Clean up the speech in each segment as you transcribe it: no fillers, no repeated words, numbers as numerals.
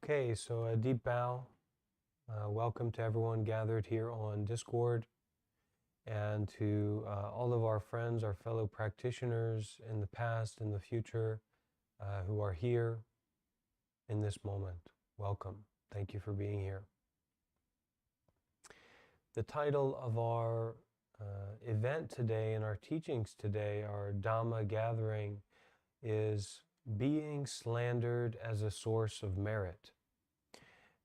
Okay, so a deep bow. Welcome to everyone gathered here on Discord, and to all of our friends, our fellow practitioners in the past and the future who are here in this moment. Welcome. Thank you for being here. The title of our event today and our teachings today, our Dhamma gathering, is Being Slandered as a Source of Merit.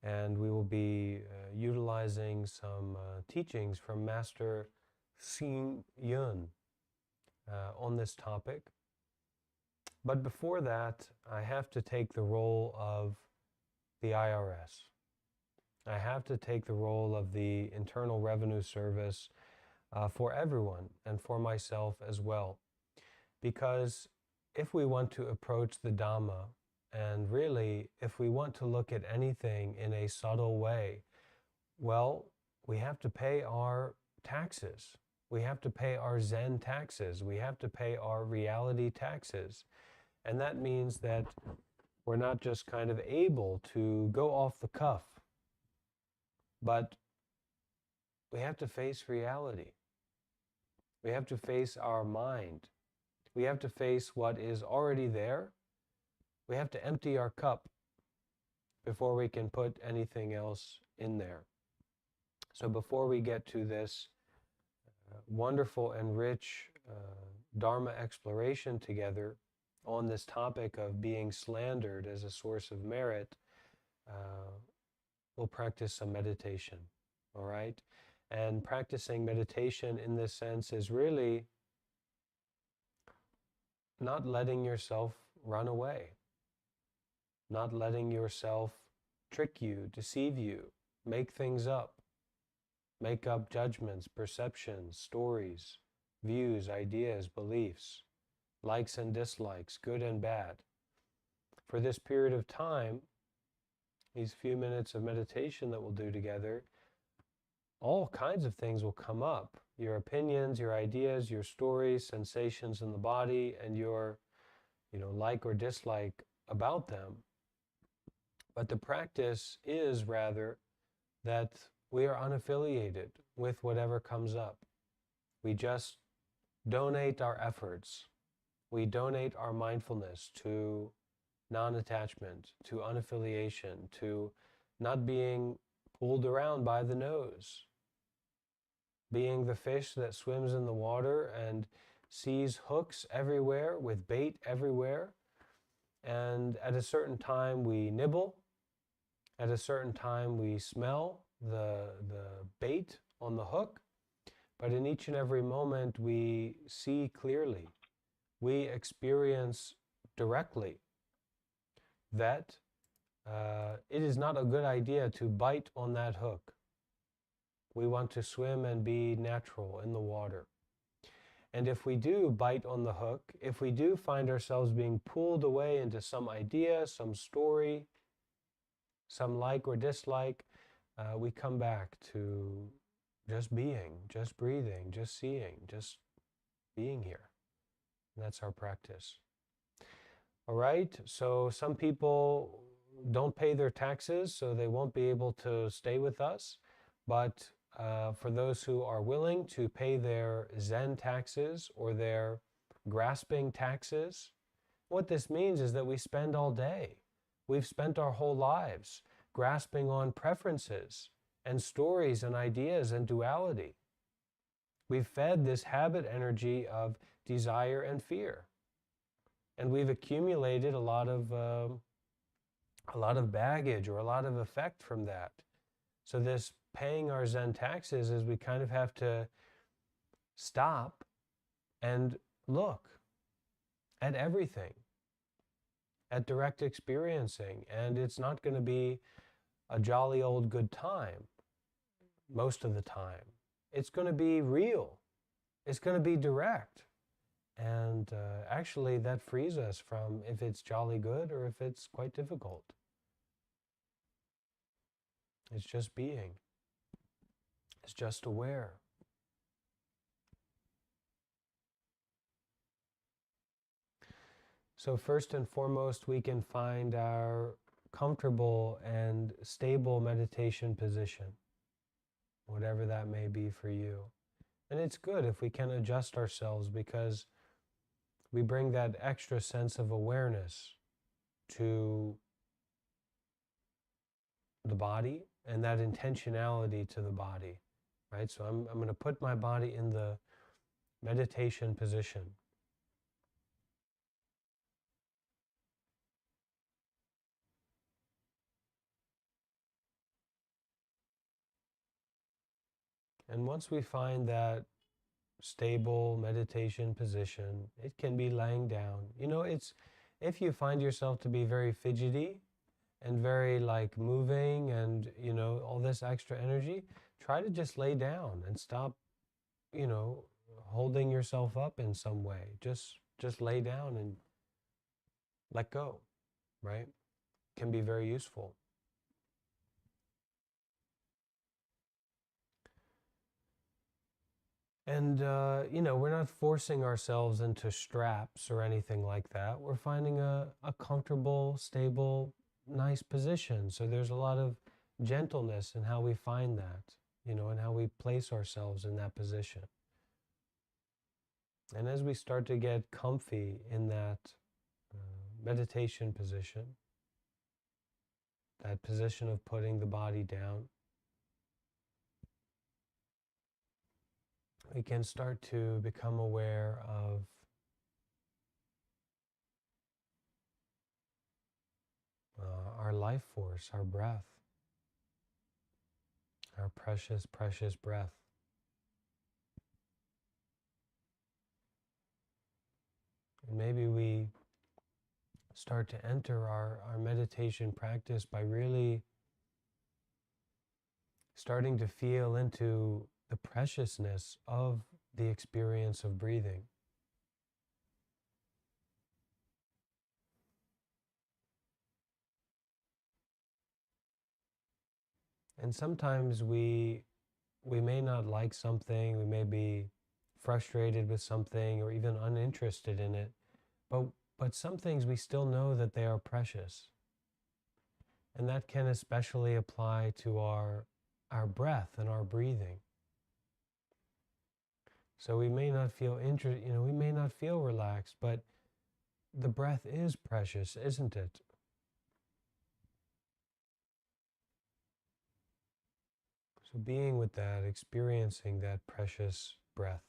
And we will be utilizing some teachings from Master Xing Yun on this topic. But before that, I have to take the role of the IRS. I have to take the role of the Internal Revenue Service for everyone and for myself as well. Because if we want to approach the Dhamma, and really, if we want to look at anything in a subtle way, well, we have to pay our taxes. We have to pay our Zen taxes. We have to pay our reality taxes. And that means that we're not just kind of able to go off the cuff, but we have to face reality. We have to face our mind. We have to face what is already there. We have to empty our cup before we can put anything else in there. So before we get to this wonderful and rich Dharma exploration together on this topic of being slandered as a source of merit, we'll practice some meditation, all right? And practicing meditation in this sense is really not letting yourself run away. Not letting yourself trick you, deceive you, make things up, make up judgments, perceptions, stories, views, ideas, beliefs, likes and dislikes, good and bad. For this period of time, these few minutes of meditation that we'll do together, all kinds of things will come up. Your opinions, your ideas, your stories, sensations in the body, and your, like or dislike about them. But the practice is rather that we are unaffiliated with whatever comes up. We just donate our efforts. We donate our mindfulness to non-attachment, to unaffiliation, to not being pulled around by the nose. Being the fish that swims in the water and sees hooks everywhere with bait everywhere. And at a certain time we nibble. At a certain time we smell the bait on the hook, but in each and every moment we see clearly, we experience directly that it is not a good idea to bite on that hook. We want to swim and be natural in the water. And if we do bite on the hook, if we do find ourselves being pulled away into some idea, some story, some like or dislike, we come back to just being, just breathing, just seeing, just being here. And that's our practice. All right, so some people don't pay their taxes, so they won't be able to stay with us. But for those who are willing to pay their Zen taxes or their grasping taxes, what this means is that we spend all day. We've spent our whole lives grasping on preferences and stories and ideas and duality. We've fed this habit energy of desire and fear. And we've accumulated a lot of baggage or a lot of effect from that. So this paying our Zen taxes is we kind of have to stop and look at everything, at direct experiencing. And it's not going to be a jolly old good time most of the time. It's going to be real. It's going to be direct. And actually that frees us from if it's jolly good or if it's quite difficult. It's just being. It's just aware. So first and foremost, we can find our comfortable and stable meditation position, whatever that may be for you. And it's good if we can adjust ourselves, because we bring that extra sense of awareness to the body and that intentionality to the body, right? So I'm going to put my body in the meditation position. And once we find that stable meditation position, it can be laying down. It's, if you find yourself to be very fidgety and very like moving and, all this extra energy, try to just lay down and stop, holding yourself up in some way. Just lay down and let go, right? Can be very useful. And, we're not forcing ourselves into straps or anything like that. We're finding a comfortable, stable, nice position. So there's a lot of gentleness in how we find that, and how we place ourselves in that position. And as we start to get comfy in that meditation position, that position of putting the body down, we can start to become aware of our life force, our breath, our precious, precious breath. And maybe we start to enter our meditation practice by really starting to feel into the preciousness of the experience of breathing. And sometimes we may not like something, we may be frustrated with something or even uninterested in it, but some things we still know that they are precious. And that can especially apply to our breath and our breathing. So we may not feel we may not feel relaxed, but the breath is precious, isn't it? So being with that, experiencing that precious breath.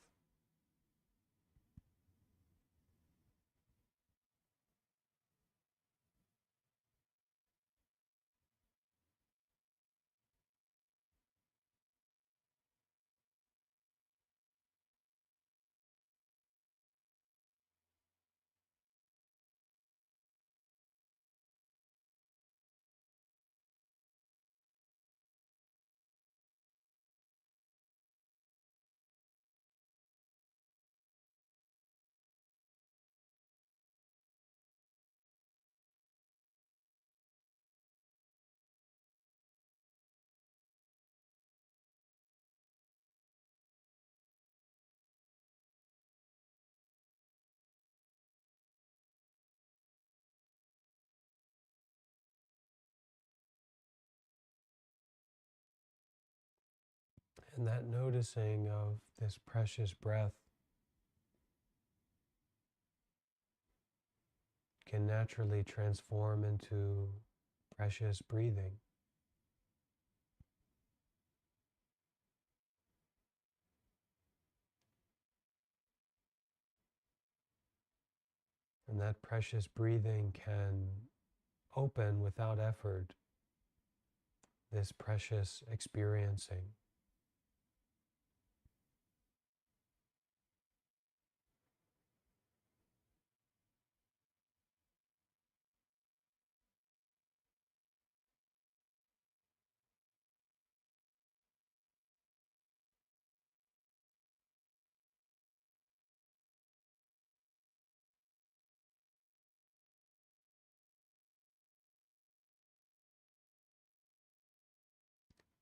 And that noticing of this precious breath can naturally transform into precious breathing. And that precious breathing can open without effort this precious experiencing.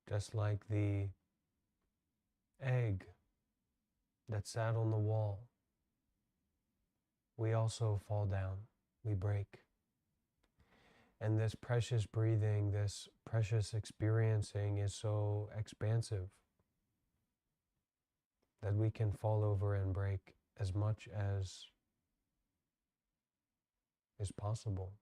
Just like the egg that sat on the wall, we also fall down, we break. And this precious breathing, this precious experiencing is so expansive that we can fall over and break as much as is possible.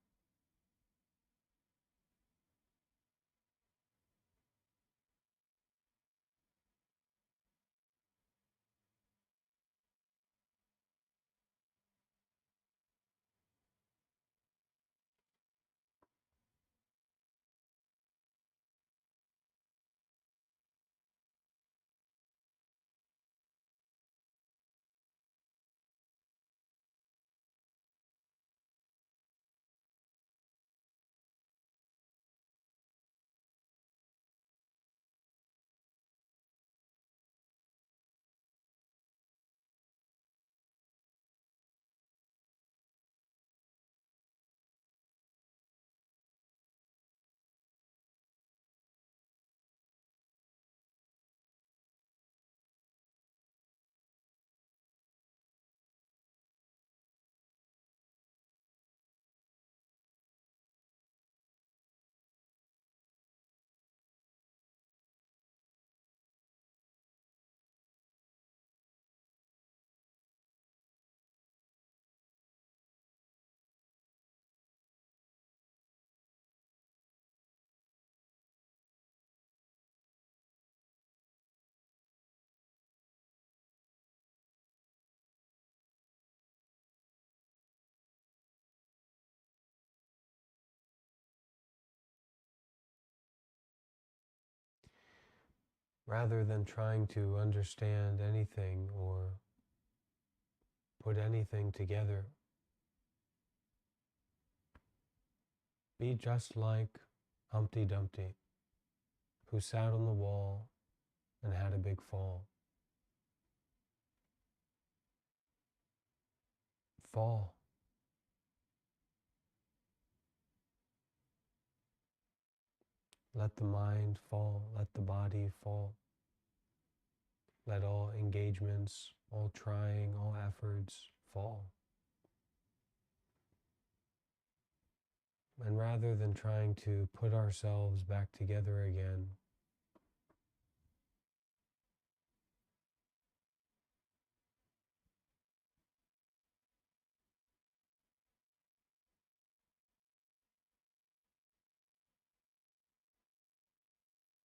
Rather than trying to understand anything or put anything together, be just like Humpty Dumpty, who sat on the wall and had a big fall. Fall. Let the mind fall, let the body fall. Let all engagements, all trying, all efforts fall. And rather than trying to put ourselves back together again,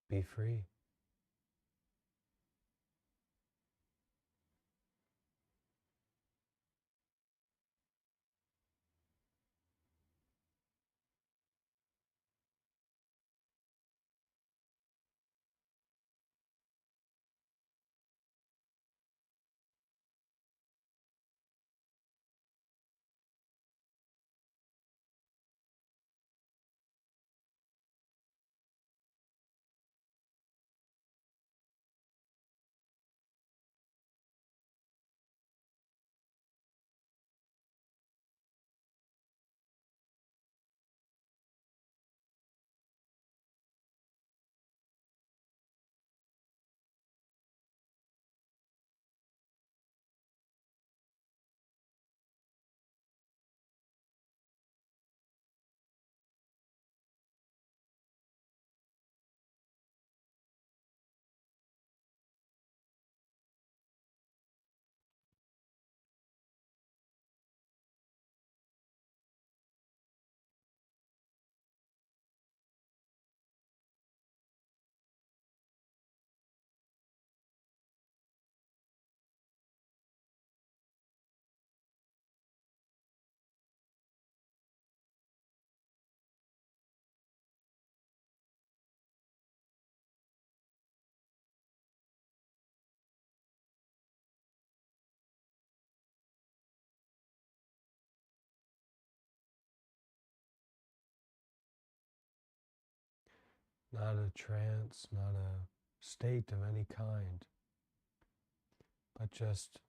be free. Not a trance, not a state of any kind, but just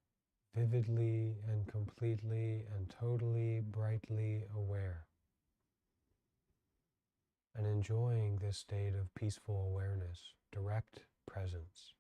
vividly and completely and totally brightly aware, and enjoying this state of peaceful awareness, direct presence.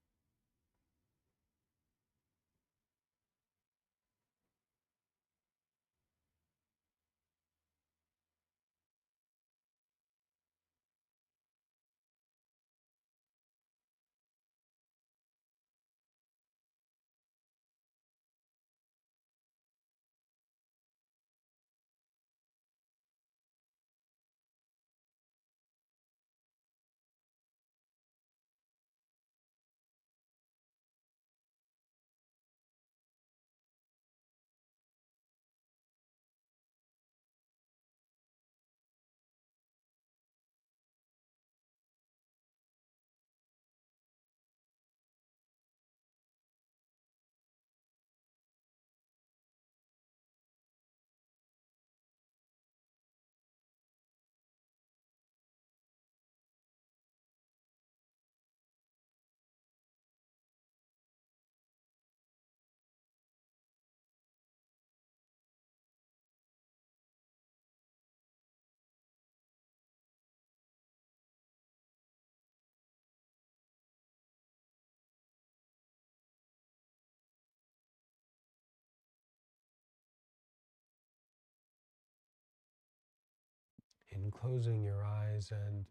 and closing your eyes and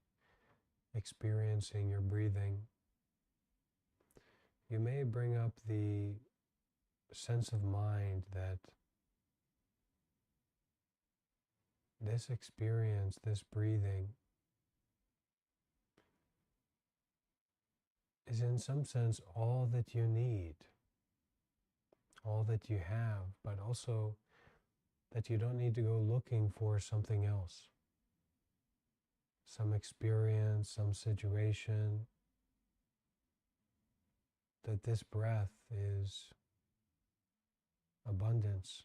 experiencing your breathing, you may bring up the sense of mind that this experience, this breathing, is in some sense all that you need, all that you have, but also that you don't need to go looking for something else, some experience, some situation, that this breath is abundance.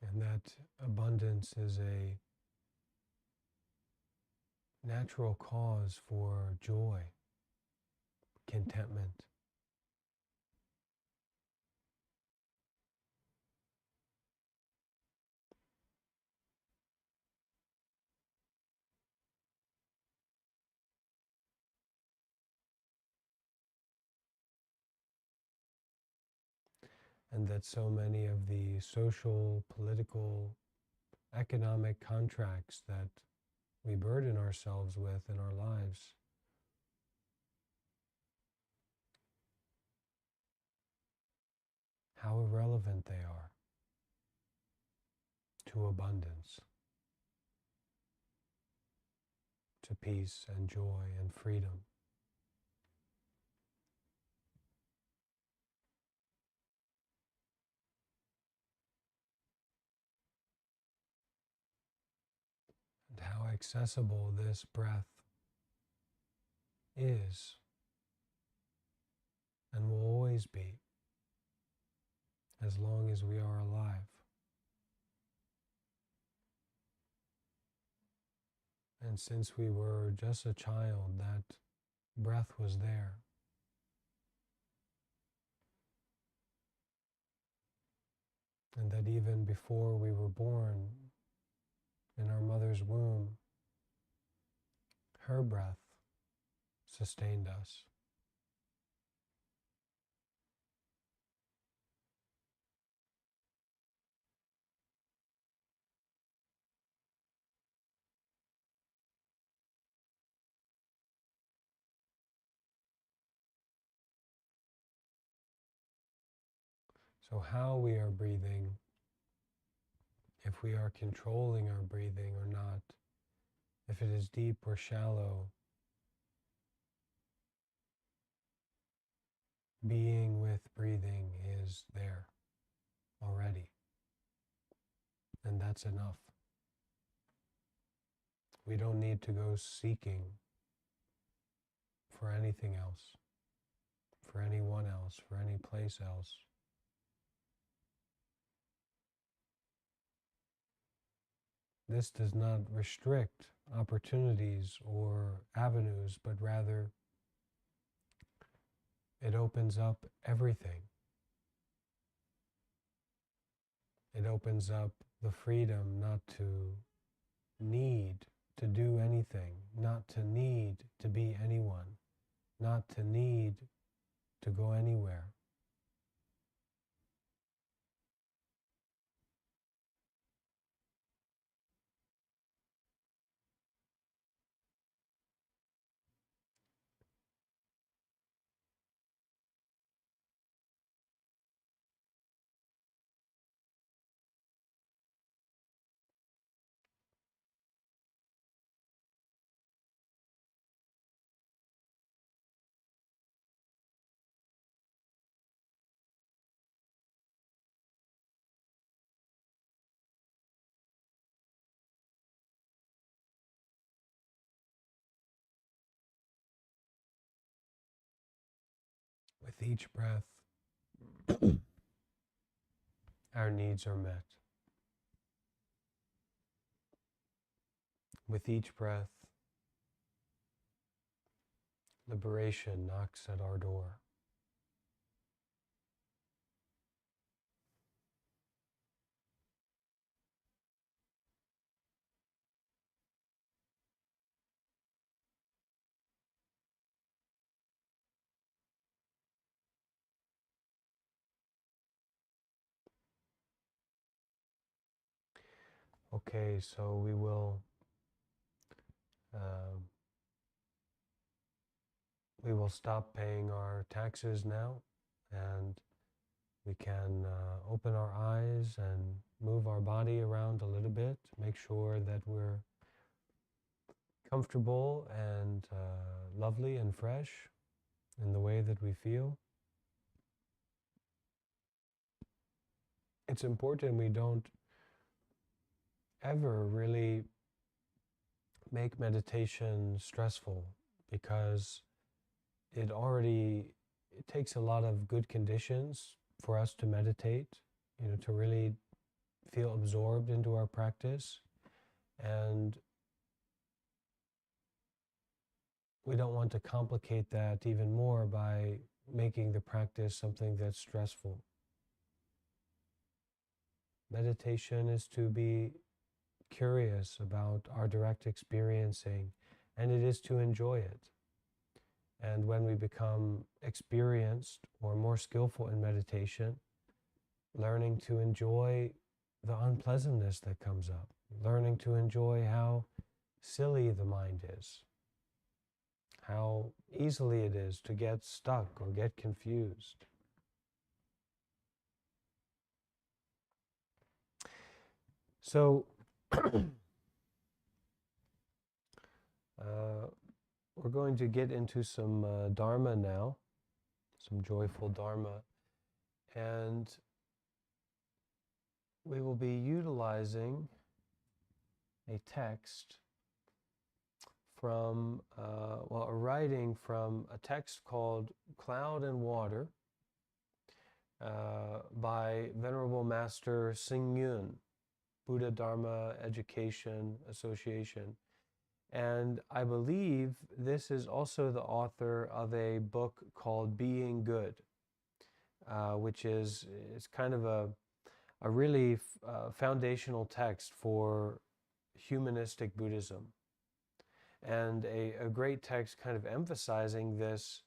And that abundance is a natural cause for joy, contentment. And that so many of the social, political, economic contracts that we burden ourselves with in our lives how irrelevant they are to abundance, to peace and joy and freedom. And how accessible this breath is and will always be as long as we are alive. And since we were just a child, that breath was there. And that even before we were born in our mother's womb, her breath sustained us. So how we are breathing, if we are controlling our breathing or not, if it is deep or shallow, being with breathing is there already. And that's enough. We don't need to go seeking for anything else, for anyone else, for any place else. This does not restrict opportunities or avenues, but rather it opens up everything. It opens up the freedom not to need to do anything, not to need to be anyone, not to need to go anywhere. With each breath, our needs are met. With each breath, liberation knocks at our door. Okay, so we will stop paying our taxes now, and we can open our eyes and move our body around a little bit, make sure that we're comfortable and lovely and fresh in the way that we feel. It's important we don't ever really make meditation stressful, because it takes a lot of good conditions for us to meditate, to really feel absorbed into our practice. And we don't want to complicate that even more by making the practice something that's stressful. Meditation is to be curious about our direct experiencing, and it is to enjoy it. And when we become experienced or more skillful in meditation, learning to enjoy the unpleasantness that comes up, learning to enjoy how silly the mind is, how easily it is to get stuck or get confused. So, we're going to get into some dharma now, some joyful dharma, and we will be utilizing a text from, a writing from a text called Cloud and Water by Venerable Master Xing Yun, Buddha Dharma Education Association. And I believe this is also the author of a book called Being Good, which is kind of a really foundational text for humanistic Buddhism. And a great text kind of emphasizing this,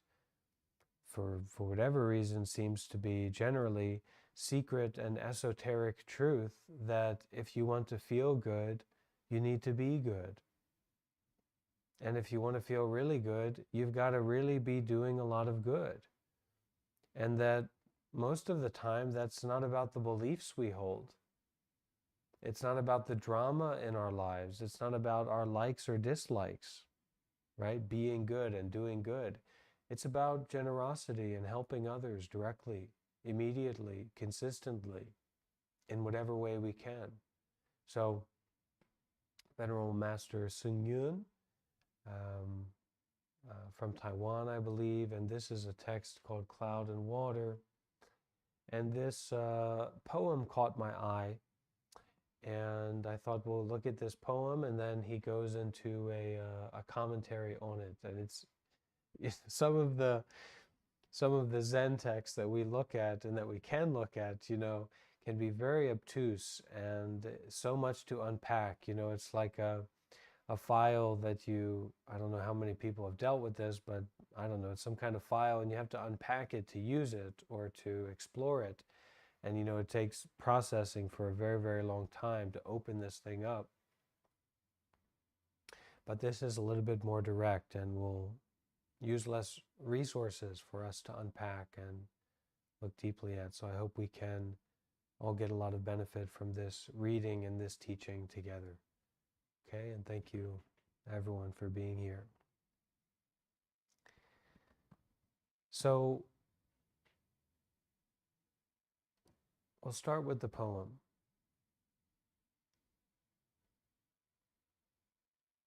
for whatever reason, seems to be generally secret and esoteric truth that if you want to feel good, you need to be good. And if you want to feel really good, you've got to really be doing a lot of good. And that most of the time, that's not about the beliefs we hold. It's not about the drama in our lives. It's not about our likes or dislikes, right? Being good and doing good. It's about generosity and helping others directly, immediately, consistently, in whatever way we can. So, Venerable Master Xing Yun, from Taiwan, I believe, and this is a text called Cloud and Water. And this poem caught my eye, and I thought, well, look at this poem, and then he goes into a commentary on it, and it's some of the Zen texts that we look at and that we can look at, can be very obtuse and so much to unpack. It's like a file that I don't know how many people have dealt with this, but I don't know, it's some kind of file, and you have to unpack it to use it or to explore it. And it takes processing for a very, very long time to open this thing up. But this is a little bit more direct and will use less resources for us to unpack and look deeply at. So I hope we can all get a lot of benefit from this reading and this teaching together. Okay, and thank you everyone for being here. So we'll start with the poem.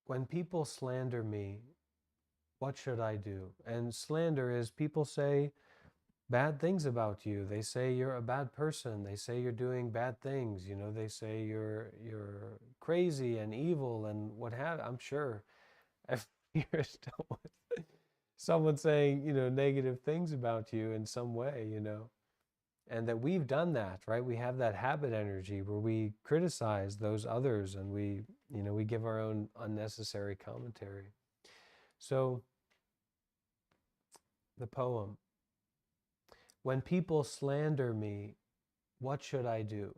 When people slander me, what should I do? And slander is people say bad things about you. They say you're a bad person. They say you're doing bad things. They say you're crazy and evil and what have you. I'm sure I've heard someone saying, negative things about you in some way, and that we've done that, right? We have that habit energy where we criticize those others and we give our own unnecessary commentary. So the poem, when people slander me, what should I do?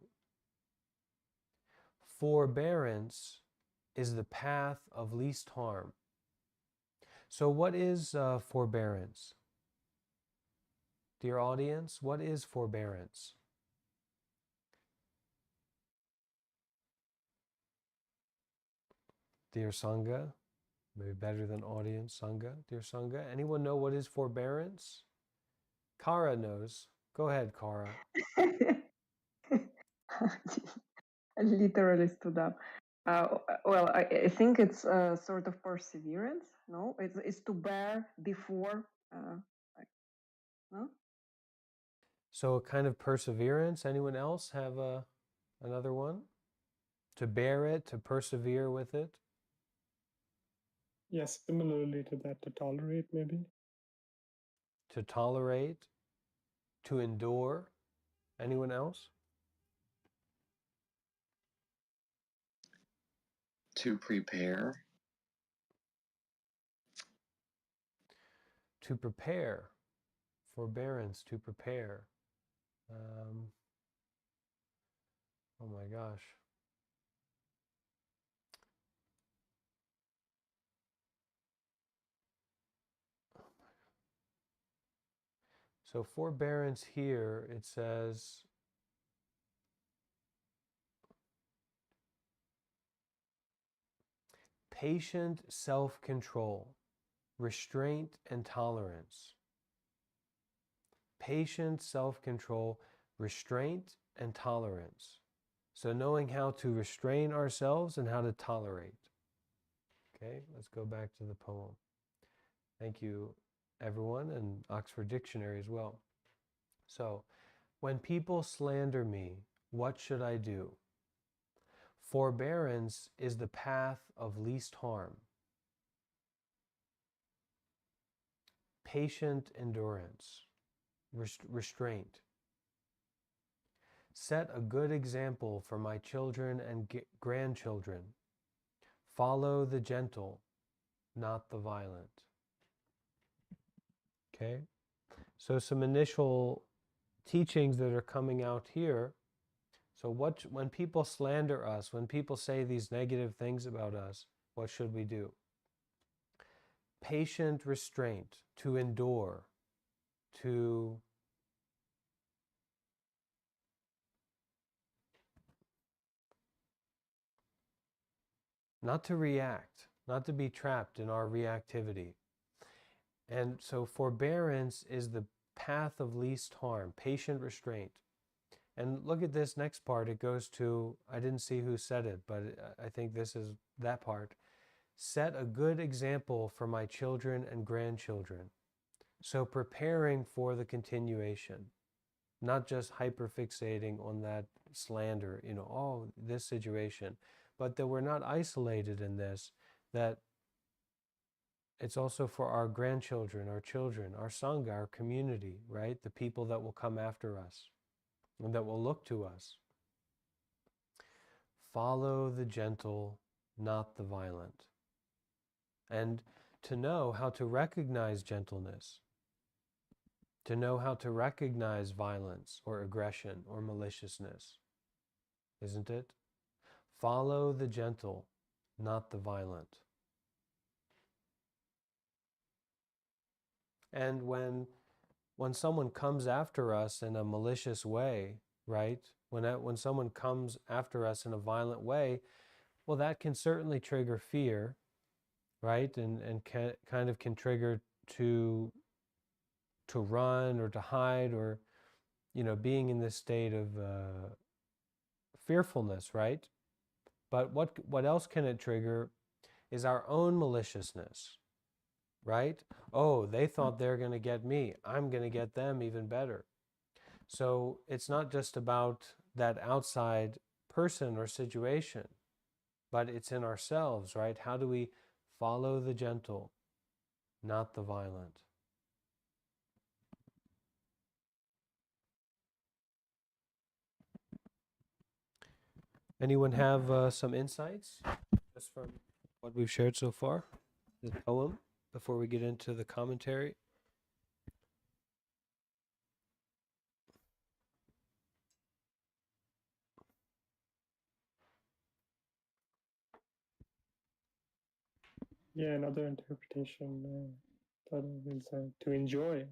forbearance is the path of least harm. So what is forbearance? Dear audience, what is forbearance? Dear Sangha, maybe better than audience, Sangha. Dear Sangha, anyone know what is forbearance? Kara knows. Go ahead, Kara. Literally stood up. Well, I think it's a sort of perseverance. No, it's to bear before. No. So a kind of perseverance. Anyone else have another one? To bear it, to persevere with it. Yes, similarly to that, to tolerate maybe. To tolerate, to endure. Anyone else? To prepare. To prepare. Forbearance, to prepare. Oh my gosh. So forbearance here, it says, patient self-control, restraint and tolerance. Patient self-control, restraint and tolerance. So knowing how to restrain ourselves and how to tolerate. Okay, let's go back to the poem. Thank you, everyone, and Oxford Dictionary as well. So, when people slander me, what should I do? Forbearance is the path of least harm. Patient endurance, restraint. Set a good example for my children and grandchildren. Follow the gentle, not the violent. Okay, so some initial teachings that are coming out here. So when people slander us, when people say these negative things about us, what should we do? Patient restraint, to endure, to not to react, not to be trapped in our reactivity. And so forbearance is the path of least harm, patient restraint. And look at this next part. It goes to, I didn't see who said it, but I think this is that part. Set a good example for my children and grandchildren. So preparing for the continuation, not just hyperfixating on that slander, oh, this situation, but that we're not isolated in this, that it's also for our grandchildren, our children, our Sangha, our community, right? The people that will come after us and that will look to us. Follow the gentle, not the violent. And to know how to recognize gentleness, to know how to recognize violence or aggression or maliciousness, isn't it? Follow the gentle, not the violent. And when someone comes after us in a malicious way, right? When someone comes after us in a violent way, well, that can certainly trigger fear, right? And can trigger to run or to hide, or being in this state of fearfulness, right? But what else can it trigger is our own maliciousness, right? Oh, they thought they're going to get me. I'm going to get them even better. So it's not just about that outside person or situation, but it's in ourselves, right? How do we follow the gentle, not the violent? Anyone have some insights just from what we've shared so far? The poem, before we get into the commentary? Yeah, another interpretation thought of is to enjoy.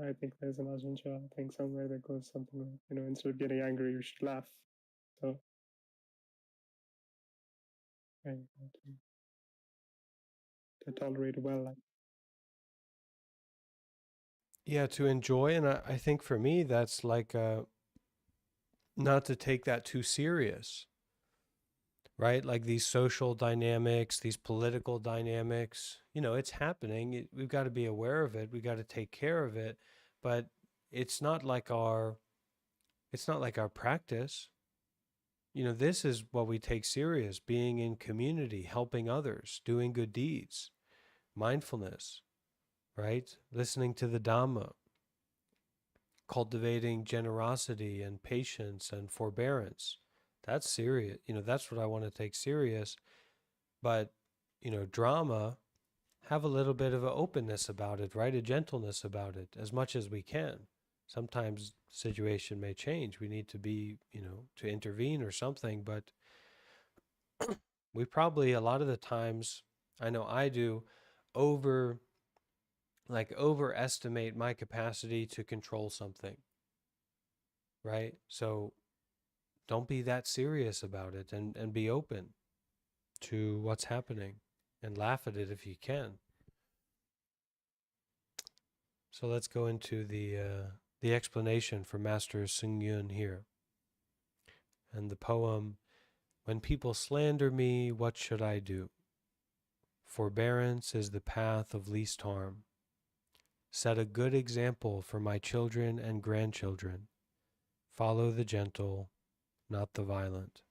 I think there's an Ajahn thing somewhere that goes something like, instead of getting angry, you should laugh. So, right, to tolerate well. Yeah, to enjoy. And I think for me, that's like not to take that too serious, right? Like these social dynamics, these political dynamics, it's happening. We've got to be aware of it. We've got to take care of it. But it's not like our practice. This is what we take serious: being in community, helping others, doing good deeds, mindfulness, right? Listening to the Dhamma, cultivating generosity and patience and forbearance. That's serious. That's what I want to take serious. But, drama, have a little bit of an openness about it, right? A gentleness about it as much as we can. Sometimes the situation may change. We need to be, to intervene or something. But we probably, a lot of the times, I know I do, overestimate my capacity to control something, right? So don't be that serious about it, and be open to what's happening and laugh at it if you can. So let's go into the explanation for Master Xing Yun here. And the poem, "When people slander me, what should I do? Forbearance is the path of least harm. Set a good example for my children and grandchildren. Follow the gentle, not the violent."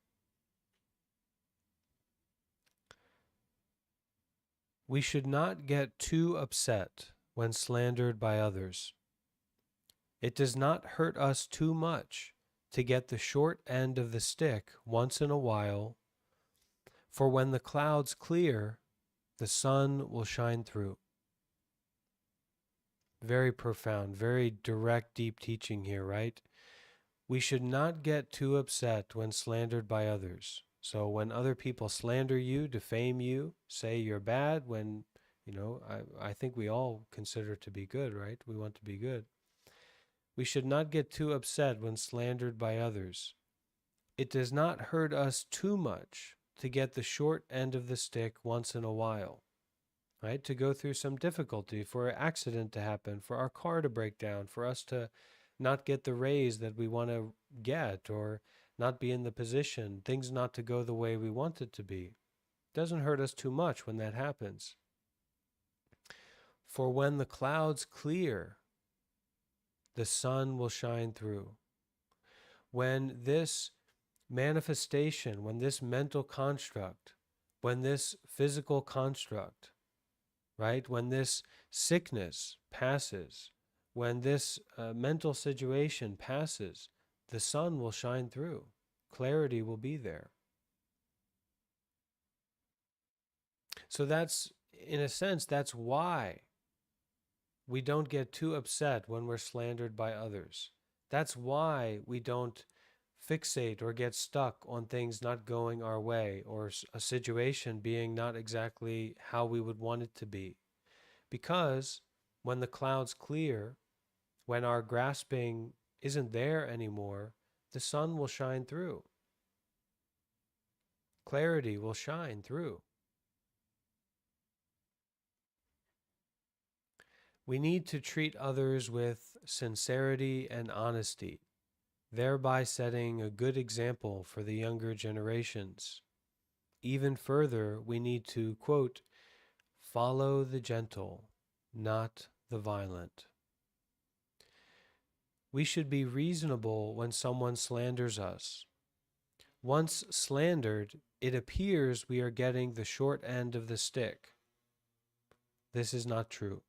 We should not get too upset when slandered by others. It does not hurt us too much to get the short end of the stick once in a while, for when the clouds clear, the sun will shine through. Very profound, very direct, deep teaching here, right? We should not get too upset when slandered by others. So when other people slander you, defame you, say you're bad, when, I think we all consider to be good, right? We want to be good. We should not get too upset when slandered by others. It does not hurt us too much to get the short end of the stick once in a while, right? To go through some difficulty, for an accident to happen, for our car to break down, for us to not get the raise that we want to get, or not be in the position, things not to go the way we want it to be. It doesn't hurt us too much when that happens. For when the clouds clear, the sun will shine through. When this manifestation, when this mental construct, when this physical construct, right, when this sickness passes, when this mental situation passes, the sun will shine through. Clarity will be there. So that's, in a sense, that's why we don't get too upset when we're slandered by others. That's why we don't fixate or get stuck on things not going our way, or a situation being not exactly how we would want it to be. Because when the clouds clear, when our grasping isn't there anymore, the sun will shine through. Clarity will shine through. We need to treat others with sincerity and honesty, thereby setting a good example for the younger generations. Even further, we need to, quote, "follow the gentle, not the violent." We should be reasonable when someone slanders us. Once slandered, it appears we are getting the short end of the stick. This is not true.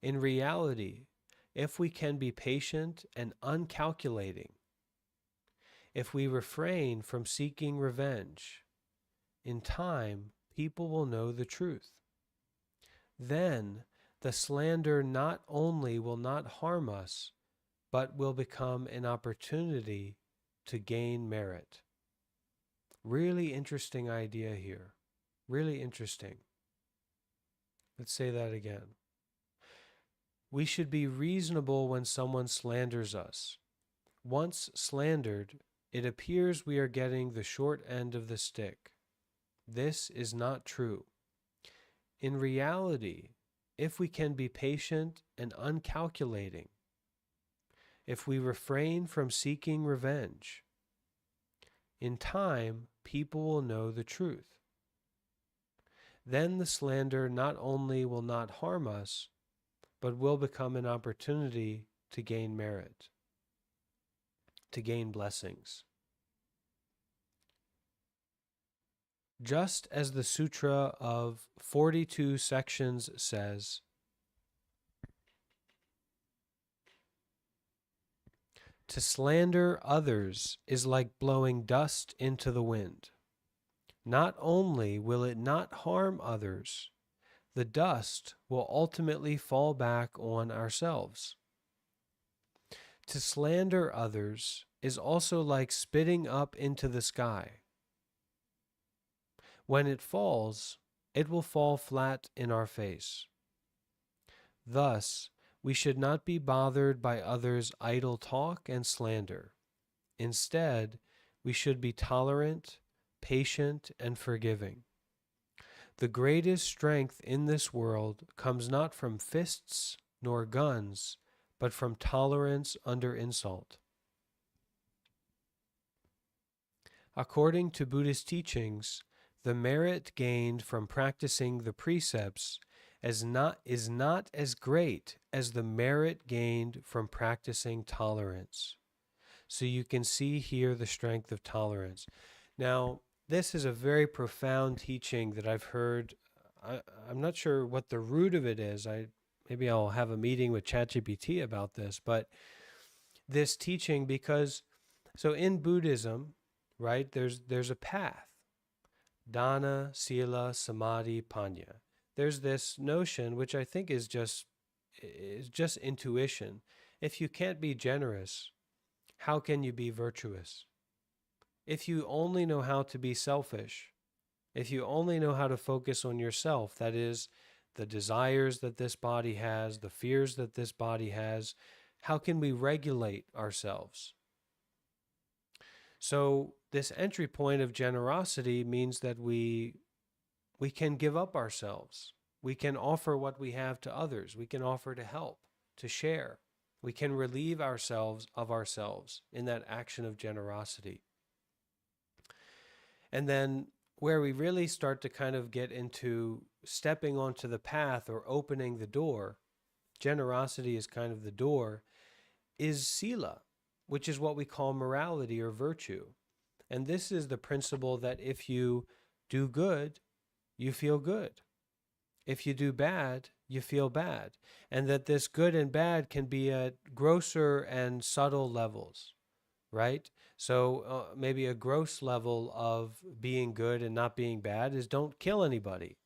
In reality, if we can be patient and uncalculating, if we refrain from seeking revenge, in time, people will know the truth. Then, the slander not only will not harm us, but will become an opportunity to gain merit. Really interesting idea here. Really interesting. Let's say that again. We should be reasonable when someone slanders us. Once slandered, it appears we are getting the short end of the stick. This is not true. In reality, if we can be patient and uncalculating, if we refrain from seeking revenge, in time, people will know the truth. Then the slander not only will not harm us, but will become an opportunity to gain merit, to gain blessings. Just as the Sutra of 42 sections says, to slander others is like blowing dust into the wind. Not only will it not harm others, the dust will ultimately fall back on ourselves. To slander others is also like spitting up into the sky. When it falls, it will fall flat in our face. Thus, we should not be bothered by others' idle talk and slander. Instead, we should be tolerant, patient, and forgiving. The greatest strength in this world comes not from fists nor guns, but from tolerance under insult. According to Buddhist teachings, the merit gained from practicing the precepts is not as great as the merit gained from practicing tolerance. So you can see here the strength of tolerance. Now, this is a very profound teaching that I've heard. I'm not sure what the root of it is. Maybe I'll have a meeting with ChatGPT about this, but this teaching, because so in Buddhism, right, there's a path. Dana, Sila, Samadhi, Panya. There's this notion, which I think is just intuition. If you can't be generous, how can you be virtuous? If you only know how to be selfish, if you only know how to focus on yourself, that is, the desires that this body has, the fears that this body has, how can we regulate ourselves? So this entry point of generosity means that we can give up ourselves. We can offer what we have to others. We can offer to help, to share. We can relieve ourselves of ourselves in that action of generosity. And then where we really start to kind of get into stepping onto the path or opening the door, generosity is kind of the door, is sila, which is what we call morality or virtue. And this is the principle that if you do good, you feel good. If you do bad, you feel bad. And that this good and bad can be at grosser and subtle levels, right? So maybe a gross level of being good and not being bad is don't kill anybody.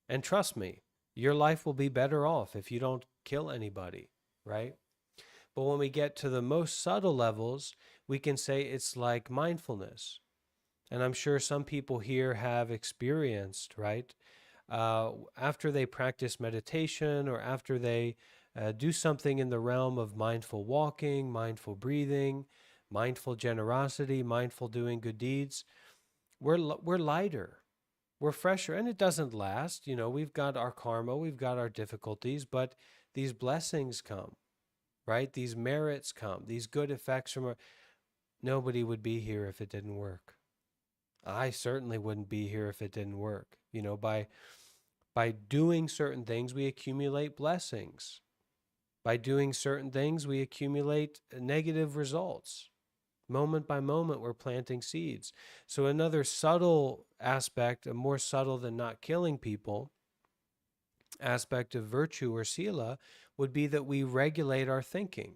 And trust me, your life will be better off if you don't kill anybody, right? But when we get to the most subtle levels, we can say it's like mindfulness. And I'm sure some people here have experienced, right? After they practice meditation or after they do something in the realm of mindful walking, mindful breathing, mindful generosity, mindful doing good deeds, we're lighter, we're fresher, and it doesn't last. You know, we've got our karma, we've got our difficulties, but these blessings come, right? These merits come, these good effects from nobody would be here if it didn't work. I certainly wouldn't be here if it didn't work. You know, by doing certain things, we accumulate blessings. By doing certain things, we accumulate negative results. Moment by moment, we're planting seeds. So another subtle aspect, a more subtle than not killing people, aspect of virtue or sila would be that we regulate our thinking.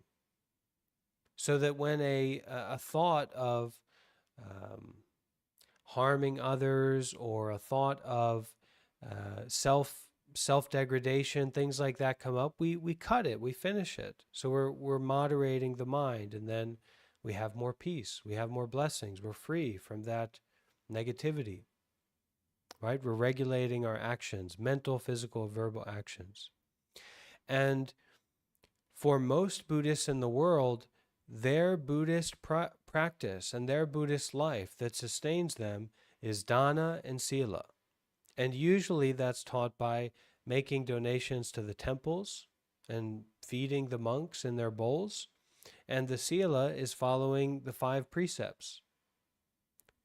So that when a thought of harming others or a thought of self-degradation, things like that come up, we cut it, we finish it. So we're moderating the mind, and then we have more peace, we have more blessings, we're free from that negativity, right? We're regulating our actions, mental, physical, verbal actions. And for most Buddhists in the world, their Buddhist practice and their Buddhist life that sustains them is dana and sila. And usually that's taught by making donations to the temples and feeding the monks in their bowls. And the sila is following the 5 precepts.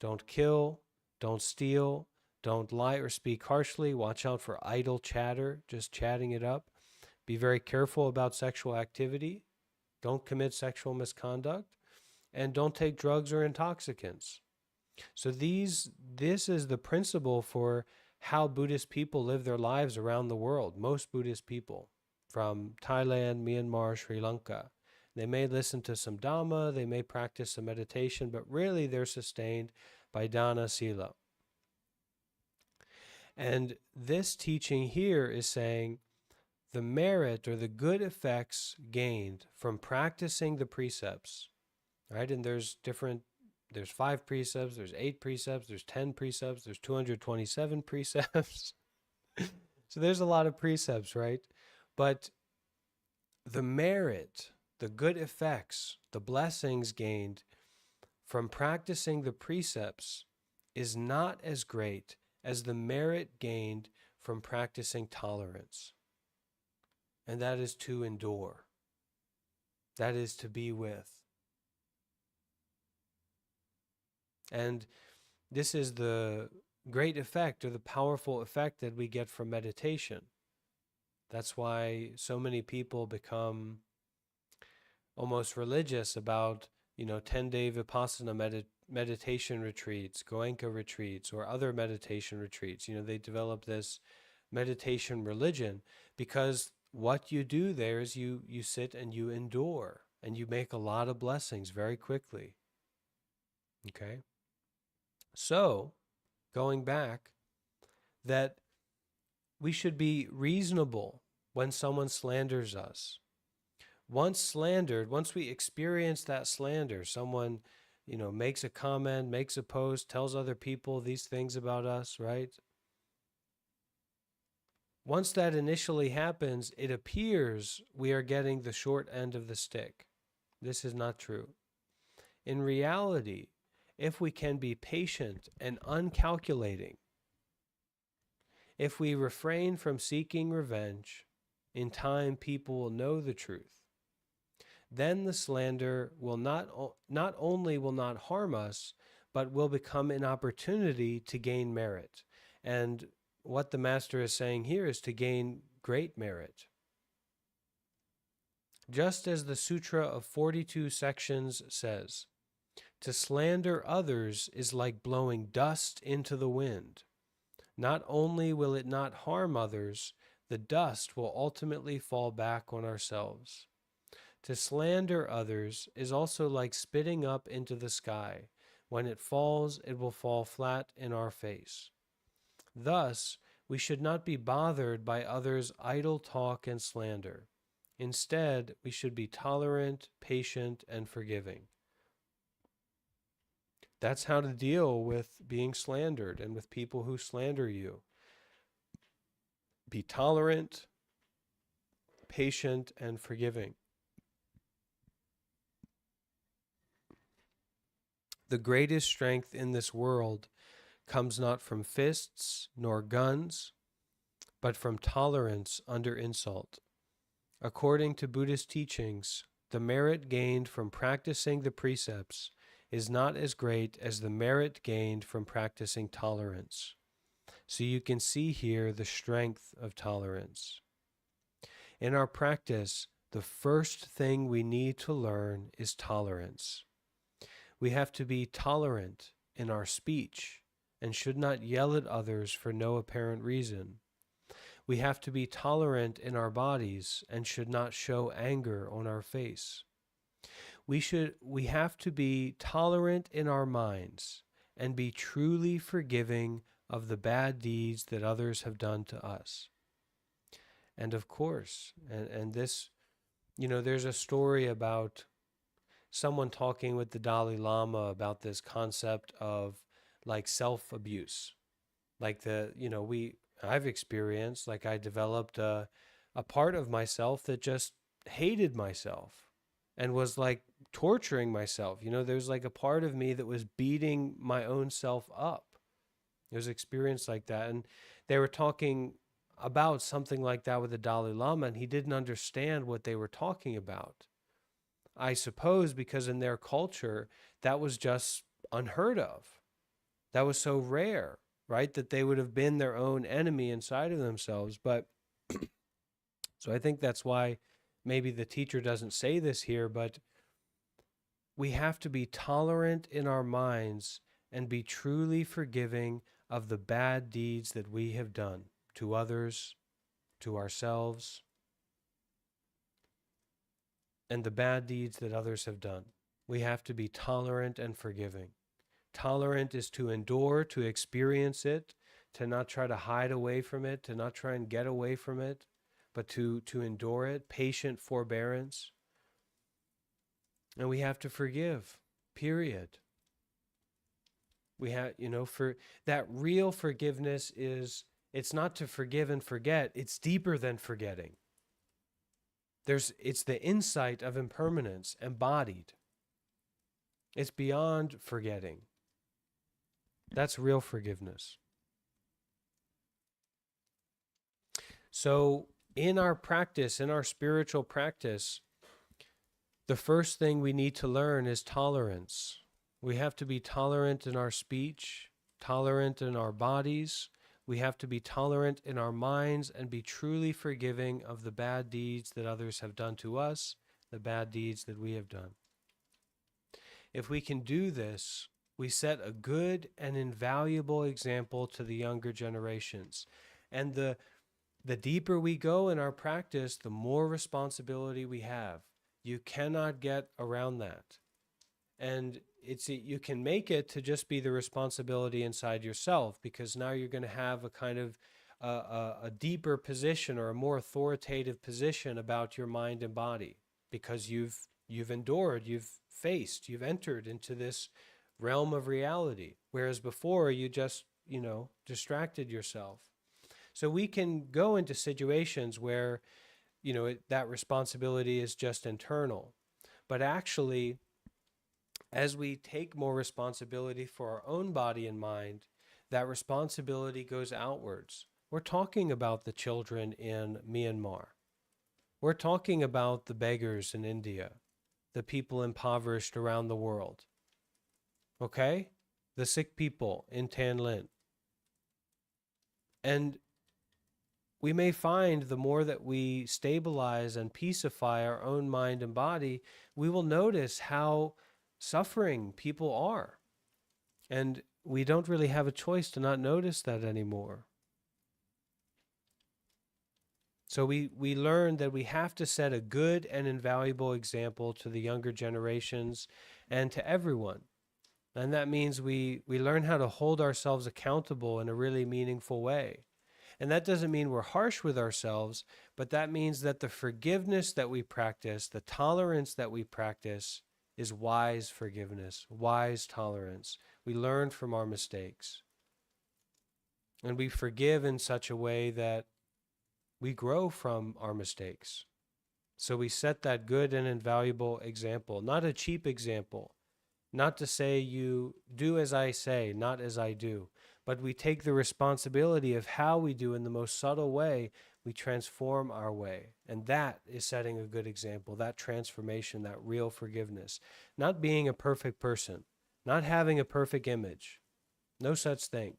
Don't kill, don't steal, don't lie or speak harshly, watch out for idle chatter, just chatting it up. Be very careful about sexual activity, don't commit sexual misconduct, and don't take drugs or intoxicants. So this is the principle for how Buddhist people live their lives around the world. Most Buddhist people from Thailand, Myanmar, Sri Lanka. They may listen to some Dhamma, they may practice some meditation, but really they're sustained by dana sila. And this teaching here is saying the merit or the good effects gained from practicing the precepts, right? And there's 5 precepts, there's 8 precepts, there's 10 precepts, there's 227 precepts. So there's a lot of precepts, right? But the merit, the good effects, the blessings gained from practicing the precepts is not as great as the merit gained from practicing tolerance. And that is to endure. That is to be with. And this is the great effect or the powerful effect that we get from meditation. That's why so many people become almost religious about, 10-day Vipassana meditation retreats, Goenka retreats, or other meditation retreats. They develop this meditation religion because what you do there is you sit and you endure and you make a lot of blessings very quickly. Okay? So, going back, that we should be reasonable when someone slanders us. Once slandered, once we experience that slander, someone, makes a comment, makes a post, tells other people these things about us, right? Once that initially happens, it appears we are getting the short end of the stick. This is not true. In reality, if we can be patient and uncalculating, if we refrain from seeking revenge, in time people will know the truth. Then the slander will not only will not harm us, but will become an opportunity to gain merit. And what the Master is saying here is to gain great merit. Just as the Sutra of 42 sections says, to slander others is like blowing dust into the wind. Not only will it not harm others, the dust will ultimately fall back on ourselves. To slander others is also like spitting up into the sky. When it falls, it will fall flat in our face. Thus, we should not be bothered by others' idle talk and slander. Instead, we should be tolerant, patient, and forgiving. That's how to deal with being slandered and with people who slander you. Be tolerant, patient, and forgiving. The greatest strength in this world comes not from fists nor guns, but from tolerance under insult. According to Buddhist teachings, the merit gained from practicing the precepts is not as great as the merit gained from practicing tolerance. So you can see here the strength of tolerance. In our practice, the first thing we need to learn is tolerance. We have to be tolerant in our speech and should not yell at others for no apparent reason. We have to be tolerant in our bodies and should not show anger on our face. We have to be tolerant in our minds and be truly forgiving of the bad deeds that others have done to us. And of course, and this, there's a story about someone talking with the Dalai Lama about this concept of like self-abuse. Like I've experienced, like I developed a part of myself that just hated myself and was like torturing myself. There's like a part of me that was beating my own self up. It was an experience like that. And they were talking about something like that with the Dalai Lama, and he didn't understand what they were talking about. I suppose because in their culture, that was just unheard of. That was so rare, right? That they would have been their own enemy inside of themselves. But so I think that's why maybe the teacher doesn't say this here, but we have to be tolerant in our minds and be truly forgiving of the bad deeds that we have done to others, to ourselves, and the bad deeds that others have done. We have to be tolerant and forgiving. Tolerant is to endure, to experience it, to not try to hide away from it, to not try and get away from it, but to endure it, patient forbearance. And we have to forgive, period. We have, for that real forgiveness it's not to forgive and forget, it's deeper than forgetting. It's the insight of impermanence embodied. It's beyond forgetting. That's real forgiveness. So in our practice, in our spiritual practice, the first thing we need to learn is tolerance. We have to be tolerant in our speech, tolerant in our bodies. We have to be tolerant in our minds and be truly forgiving of the bad deeds that others have done to us, the bad deeds that we have done. If we can do this, we set a good and invaluable example to the younger generations. And the deeper we go in our practice, the more responsibility we have. You cannot get around that. And you can make it to just be the responsibility inside yourself, because now you're going to have a kind of a deeper position or a more authoritative position about your mind and body, because you've endured, you've faced, you've entered into this realm of reality, whereas before you just distracted yourself. So we can go into situations where that responsibility is just internal, but actually, as we take more responsibility for our own body and mind, that responsibility goes outwards. We're talking about the children in Myanmar. We're talking about the beggars in India, the people impoverished around the world. Okay? The sick people in Tanlin. And we may find the more that we stabilize and peacify our own mind and body, we will notice how suffering people are. And we don't really have a choice to not notice that anymore. So we learn that we have to set a good and invaluable example to the younger generations and to everyone. And that means we learn how to hold ourselves accountable in a really meaningful way. And that doesn't mean we're harsh with ourselves, but that means that the forgiveness that we practice, the tolerance that we practice, is wise forgiveness, wise tolerance. We learn from our mistakes. And we forgive in such a way that we grow from our mistakes. So we set that good and invaluable example, not a cheap example, not to say you do as I say, not as I do, but we take the responsibility of how we do in the most subtle way. We transform our way. And that is setting a good example, that transformation, that real forgiveness. Not being a perfect person, not having a perfect image. No such thing.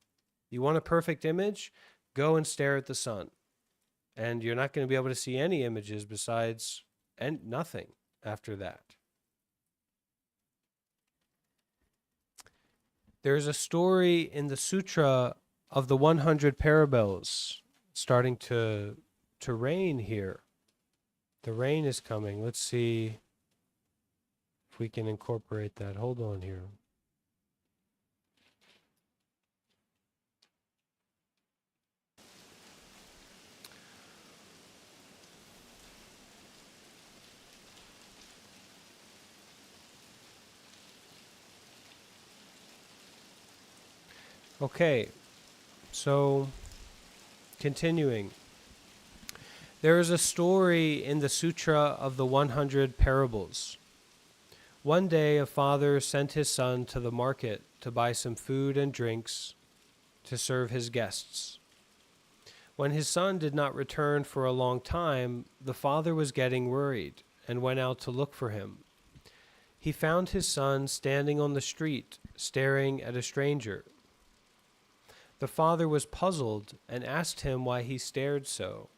You want a perfect image? Go and stare at the sun. And you're not going to be able to see any images besides and nothing after that. There's a story in the Sutra of the 100 parables starting to rain here. The rain is coming. Let's see if we can incorporate that. Hold on here. Okay. So, continuing. There is a story in the Sutra of the 100 Parables. One day a father sent his son to the market to buy some food and drinks to serve his guests. When his son did not return for a long time, the father was getting worried and went out to look for him. He found his son standing on the street, staring at a stranger. The father was puzzled and asked him why he stared so.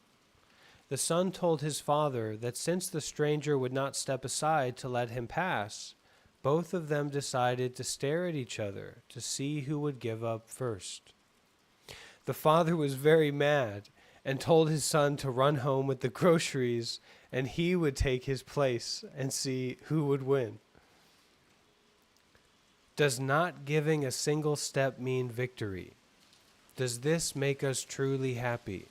The son told his father that since the stranger would not step aside to let him pass, both of them decided to stare at each other to see who would give up first. The father was very mad and told his son to run home with the groceries and he would take his place and see who would win. Does not giving a single step mean victory? Does this make us truly happy?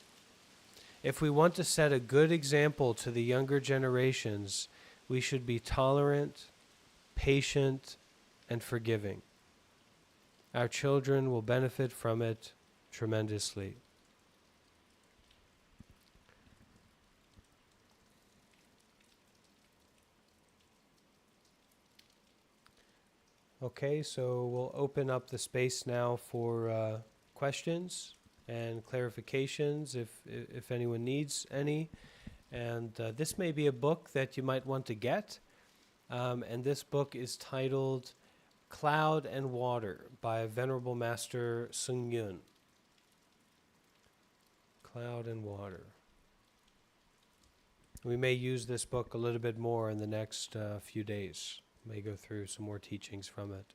If we want to set a good example to the younger generations, we should be tolerant, patient, and forgiving. Our children will benefit from it tremendously. Okay, so we'll open up the space now for questions and clarifications if anyone needs any. And this may be a book that you might want to get. And this book is titled Cloud and Water by Venerable Master Xing Yun. Cloud and Water. We may use this book a little bit more in the next few days. May go through some more teachings from it.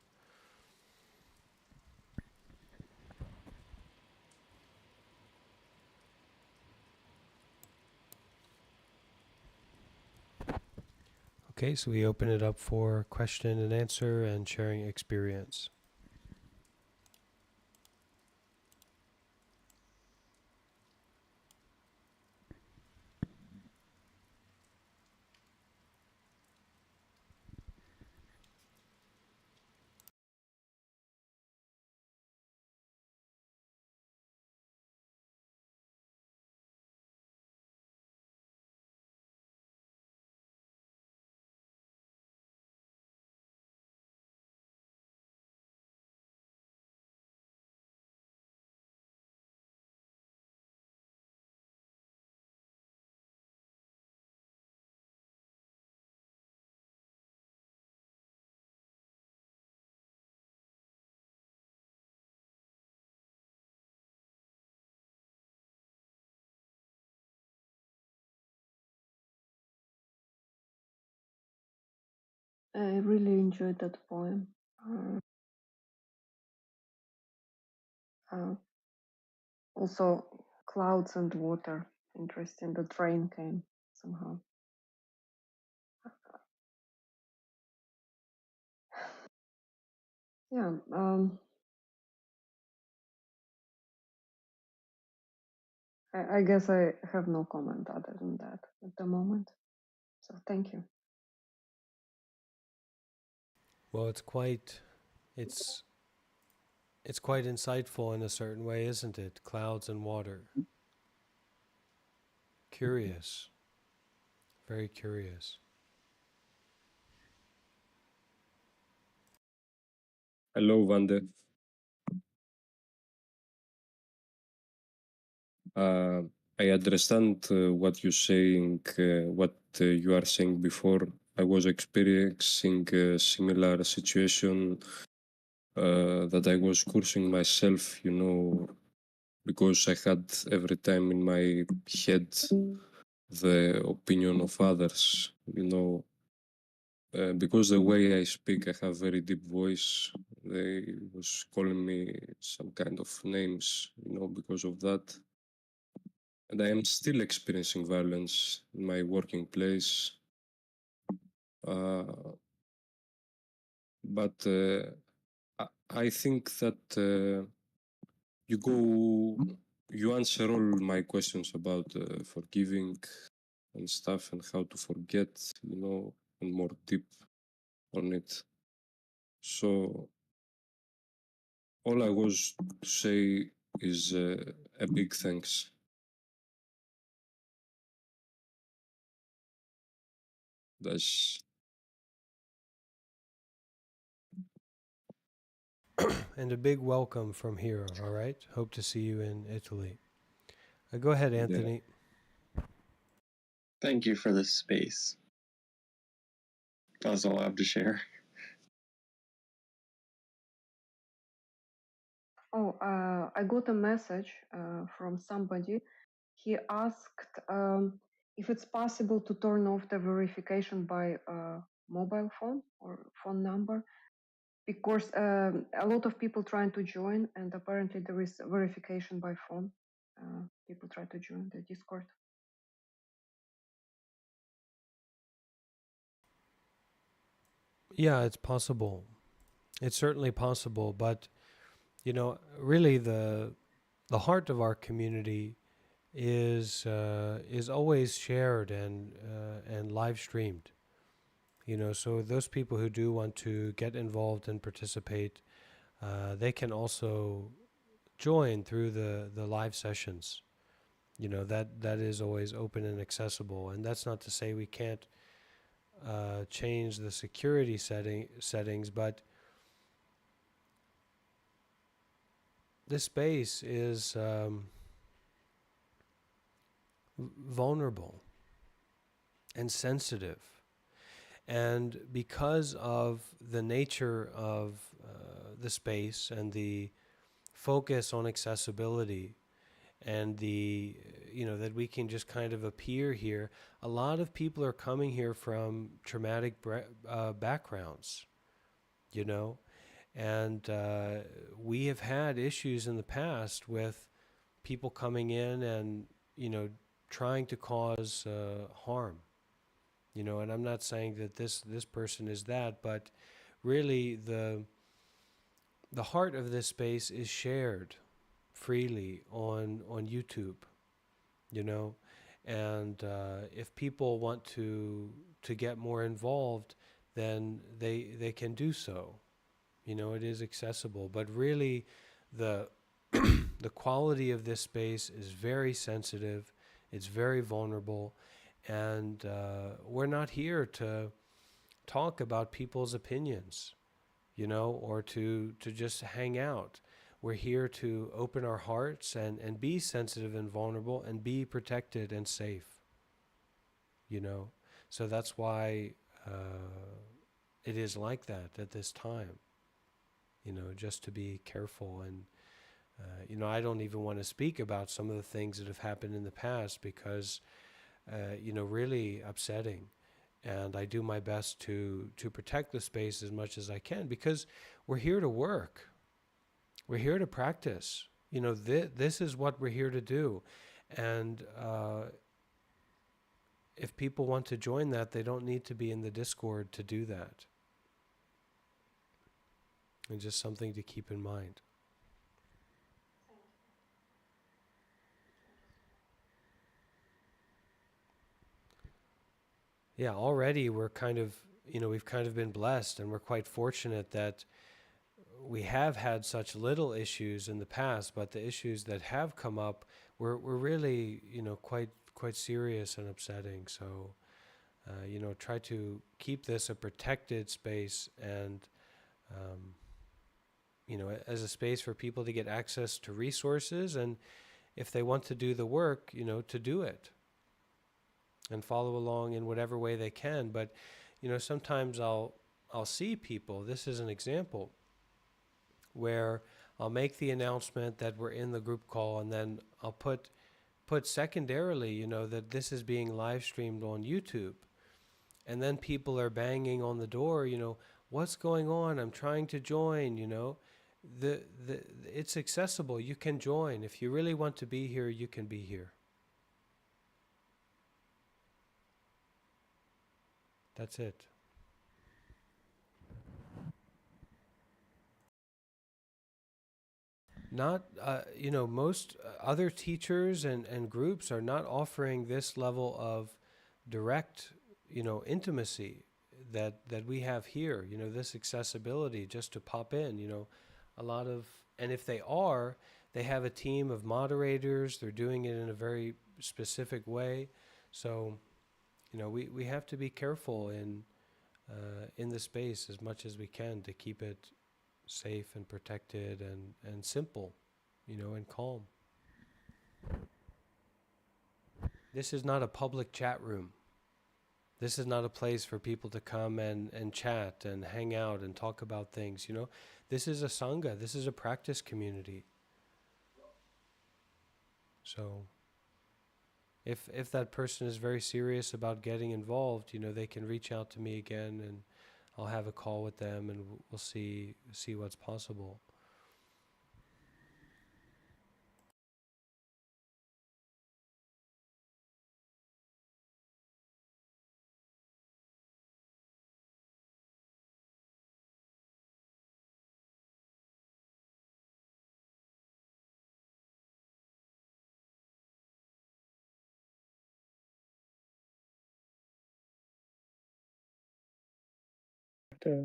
Okay, so we open it up for question and answer and sharing experience. I really enjoyed that poem. Uh, also, clouds and water. Interesting. The train came somehow. Yeah. I guess I have no comment other than that at the moment. So thank you. Well, it's quite insightful in a certain way, isn't it? Clouds and water. Curious. Very curious. Hello, Vande. I understand what you're saying, what you are saying before. I was experiencing a similar situation that I was cursing myself, because I had every time in my head the opinion of others, because the way I speak, I have very deep voice. They was calling me some kind of names, because of that. And I am still experiencing violence in my working place. But I think that you answer all my questions about forgiving and stuff and how to forget, and more deep on it. So all I was to say is a big thanks. That's And a big welcome from here, all right? Hope to see you in Italy. Go ahead, Anthony. Thank you for this space. That's all I have to share. Oh, I got a message from somebody. He asked if it's possible to turn off the verification by mobile phone or phone number, because a lot of people trying to join, and apparently there is verification by phone. People try to join the Discord. Yeah, it's possible. It's certainly possible, but you know, really the heart of our community is always shared and live streamed. You know, so those people who do want to get involved and participate, they can also join through the live sessions. You know, that is always open and accessible, and that's not to say we can't change the security settings, but this space is vulnerable and sensitive. And because of the nature of the space and the focus on accessibility and the, you know, that we can just kind of appear here, a lot of people are coming here from traumatic backgrounds, you know, and we have had issues in the past with people coming in and, you know, trying to cause harm. You know, and I'm not saying that this person is that, but really the heart of this space is shared freely on YouTube, you know, and if people want to get more involved, then they can do so. You know, it is accessible, but really the the quality of this space is very sensitive. It's very vulnerable. And we're not here to talk about people's opinions, you know, or to just hang out. We're here to open our hearts and be sensitive and vulnerable and be protected and safe, you know. So that's why it is like that at this time, you know, just to be careful. And, you know, I don't even want to speak about some of the things that have happened in the past because you know, really upsetting. And I do my best to protect the space as much as I can because we're here to work. We're here to practice. You know, this is what we're here to do. And if people want to join that, they don't need to be in the Discord to do that. And just something to keep in mind. Yeah, already we're kind of, you know, we've kind of been blessed and we're quite fortunate that we have had such little issues in the past, but the issues that have come up were really, you know, quite serious and upsetting. So, you know, try to keep this a protected space and, you know, as a space for people to get access to resources, and if they want to do the work, you know, to do it and follow along in whatever way they can. But, you know, sometimes I'll see people, this is an example, where I'll make the announcement that we're in the group call, and then I'll put secondarily, you know, that this is being live streamed on YouTube. And then people are banging on the door, you know, what's going on? I'm trying to join, you know. It's accessible. You can join. If you really want to be here, you can be here. That's it. Not, you know, most other teachers and groups are not offering this level of direct, you know, intimacy that we have here, you know, this accessibility just to pop in, you know, a lot of, and if they are, they have a team of moderators. They're doing it in a very specific way. So, we have to be careful in the space as much as we can to keep it safe and protected and simple, and calm. This is not a public chat room. This is not a place for people to come and chat and hang out and talk about things, This is a sangha. This is a practice community. So if that person is very serious about getting involved, they can reach out to me again, and I'll have a call with them, and we'll see what's possible.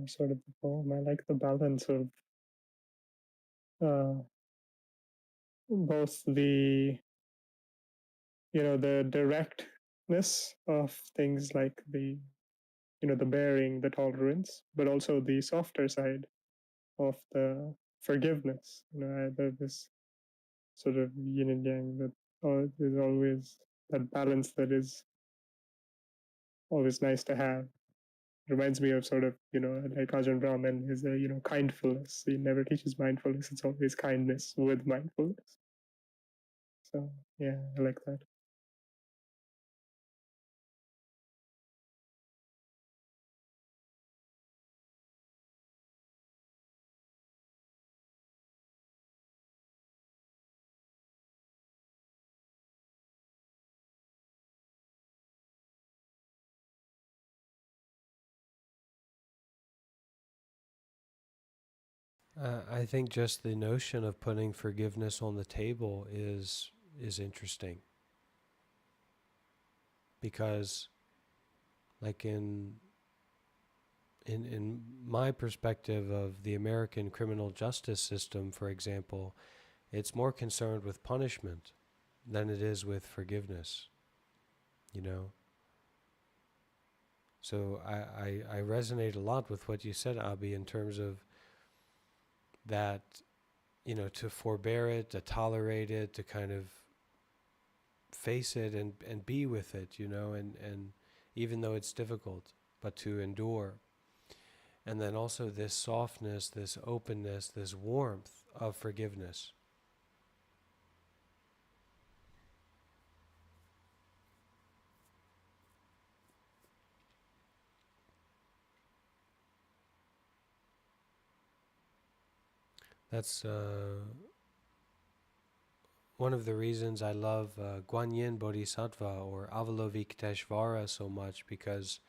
Sort of the poem. I like the balance of both the the directness of things like the the bearing, the tolerance, but also the softer side of the forgiveness. This sort of yin and yang that is always that balance that is always nice to have. Reminds me of sort of like Ajahn Brahm and his kindfulness. He never teaches mindfulness; it's always kindness with mindfulness. So yeah, I like that. I think just the notion of putting forgiveness on the table is interesting, because, like in my perspective of the American criminal justice system, for example, it's more concerned with punishment than it is with forgiveness. So I resonate a lot with what you said, Abhi, in terms of that, to forbear it, to tolerate it, to kind of face it and be with it, and even though it's difficult, but to endure. And then also this softness, this openness, this warmth of forgiveness. That's one of the reasons I love Guanyin Bodhisattva or Avalokiteshvara so much, because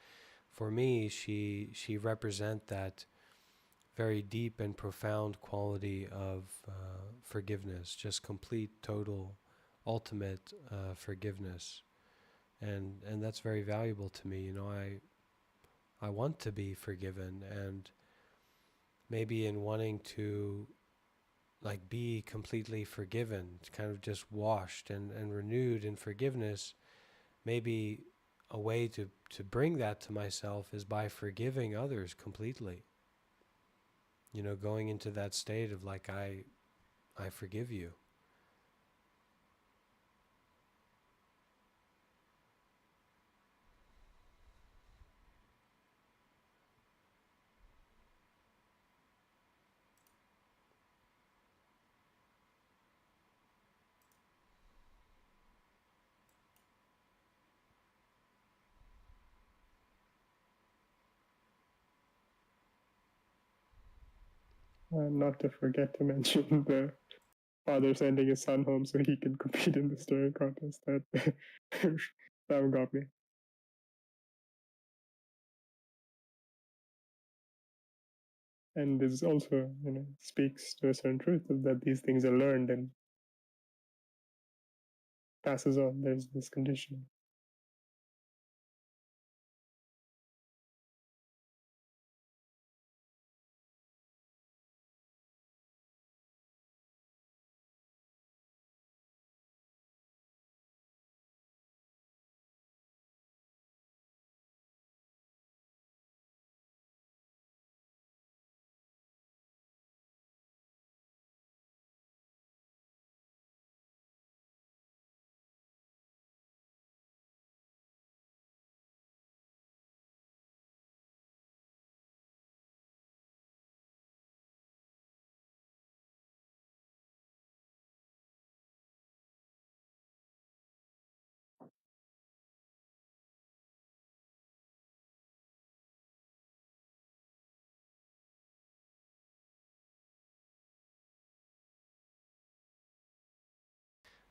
for me she represents that very deep and profound quality of forgiveness, just complete, total, ultimate forgiveness, and that's very valuable to me. I want to be forgiven, and maybe in wanting to be completely forgiven, kind of just washed and renewed in forgiveness, maybe a way to bring that to myself is by forgiving others completely. Going into that state of I forgive you. Not to forget to mention the father sending his son home so he can compete in the stirring contest. That that got me. And this also, speaks to a certain truth that these things are learned and passes on. There's this condition.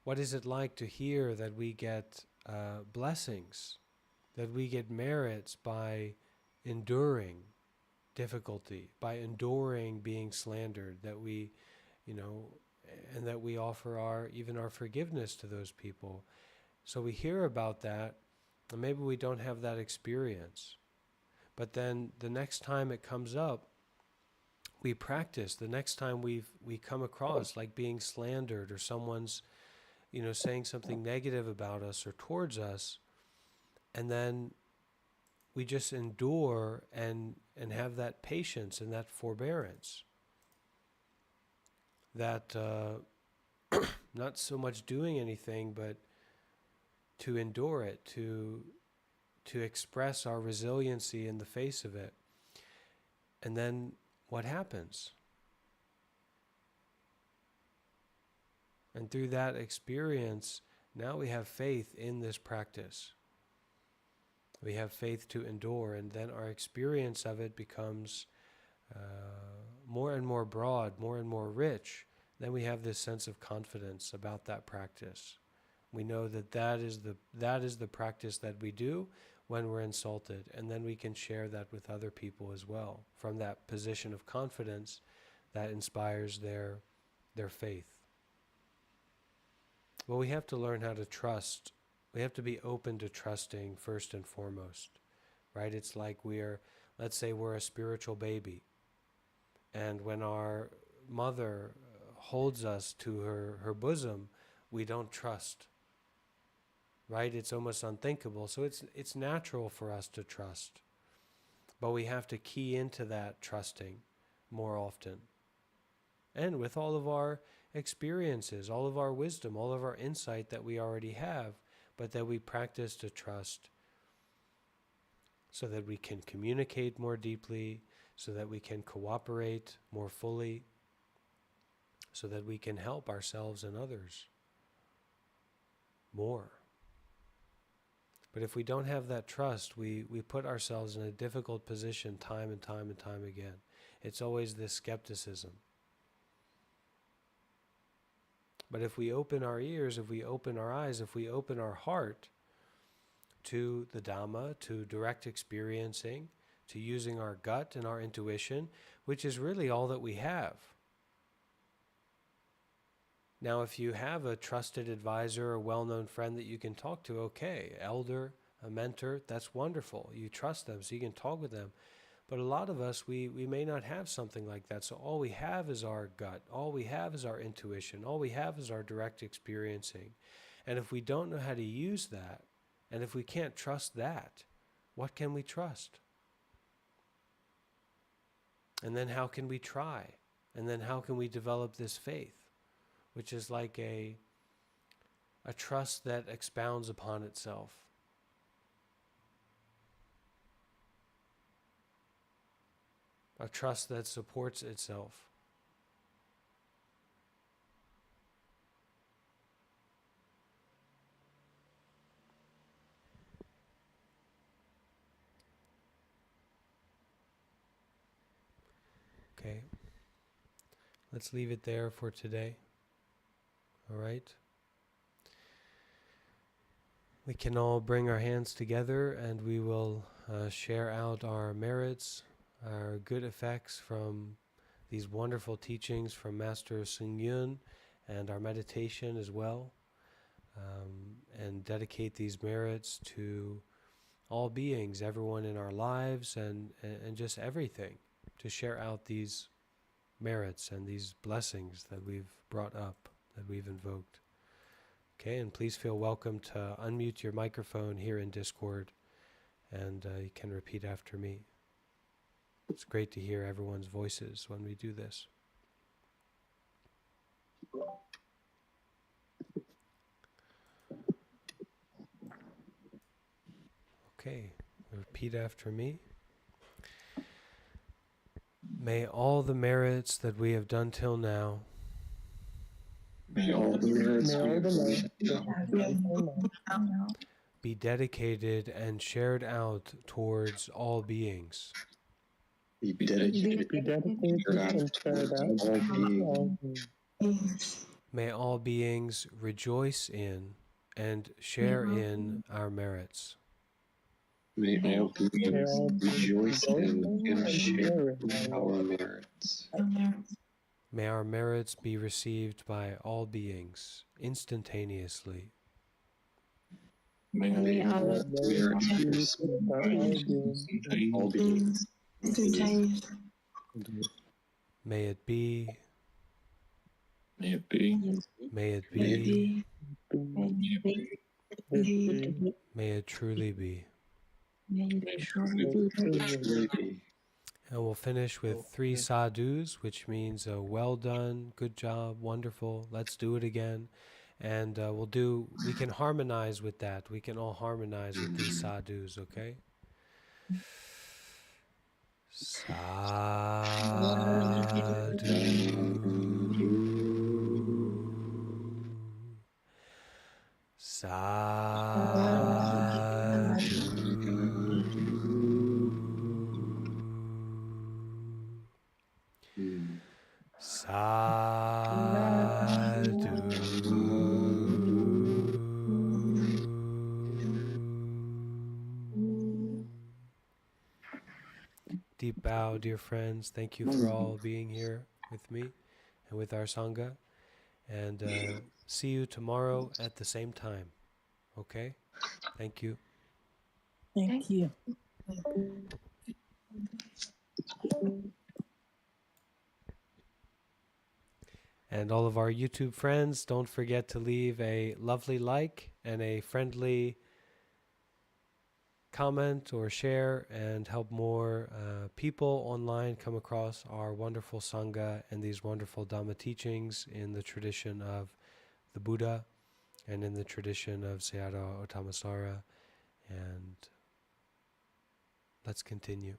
What is it like to hear that we get blessings, that we get merits by enduring difficulty, by enduring being slandered, that we, and that we offer even our forgiveness to those people. So we hear about that, and maybe we don't have that experience. But then the next time it comes up, we practice. The next time we come across like being slandered, or someone's, saying something negative about us or towards us, and then we just endure and have that patience and that forbearance. That not so much doing anything, but to endure it, to express our resiliency in the face of it. And then what happens? And through that experience, now we have faith in this practice. We have faith to endure, and then our experience of it becomes more and more broad, more and more rich. Then we have this sense of confidence about that practice. We know that is the practice that we do when we're insulted, and then we can share that with other people as well, from that position of confidence that inspires their faith. Well, we have to learn how to trust. We have to be open to trusting first and foremost, right? It's like let's say we're a spiritual baby, and when our mother holds us to her bosom, we don't trust, right? It's almost unthinkable. So it's natural for us to trust, but we have to key into that trusting more often. And with all of our experiences, all of our wisdom, all of our insight that we already have, but that we practice to trust so that we can communicate more deeply, so that we can cooperate more fully, so that we can help ourselves and others more. But if we don't have that trust, we put ourselves in a difficult position time and time and time again. It's always this skepticism. But if we open our ears, if we open our eyes, if we open our heart to the Dhamma, to direct experiencing, to using our gut and our intuition, which is really all that we have. Now, if you have a trusted advisor, a well-known friend that you can talk to, okay, elder, a mentor, that's wonderful. You trust them, so you can talk with them. But a lot of us, we may not have something like that. So all we have is our gut. All we have is our intuition. All we have is our direct experiencing. And if we don't know how to use that, and if we can't trust that, what can we trust? And then how can we try? And then how can we develop this faith, which is like a trust that expounds upon itself? A trust that supports itself. Okay. Let's leave it there for today. All right? We can all bring our hands together and we will share out our merits, our good effects from these wonderful teachings from Master Xing Yun, and our meditation as well, and dedicate these merits to all beings, everyone in our lives, and just everything, to share out these merits and these blessings that we've brought up, that we've invoked. Okay, and please feel welcome to unmute your microphone here in Discord, and you can repeat after me. It's great to hear everyone's voices when we do this. Okay, repeat after me. May all the merits that we have done till now May all the merits we have done be dedicated and shared out towards all beings. be dedicated Be dedicated and shared out all to beings. all beings. May all beings rejoice in and share in our merits. May all May beings all rejoice in and and share share our merits. May our merits be received by all beings instantaneously. May our merits be received by by all beings. May it be, May it be. may it May it be, be. may it truly be. May it truly be. And we'll finish with 3 sadhus, which means well done, good job, wonderful, let's do it again. And we can harmonize with that. We can all harmonize with these sadhus, okay? Deep bow, dear friends. Thank you for all being here with me and with our Sangha. And see you tomorrow at the same time. Okay? Thank you. Thank you. And all of our YouTube friends, don't forget to leave a lovely like and a friendly comment or share and help more people online come across our wonderful Sangha and these wonderful Dhamma teachings in the tradition of the Buddha and in the tradition of Sayadaw Otamasara. And let's continue.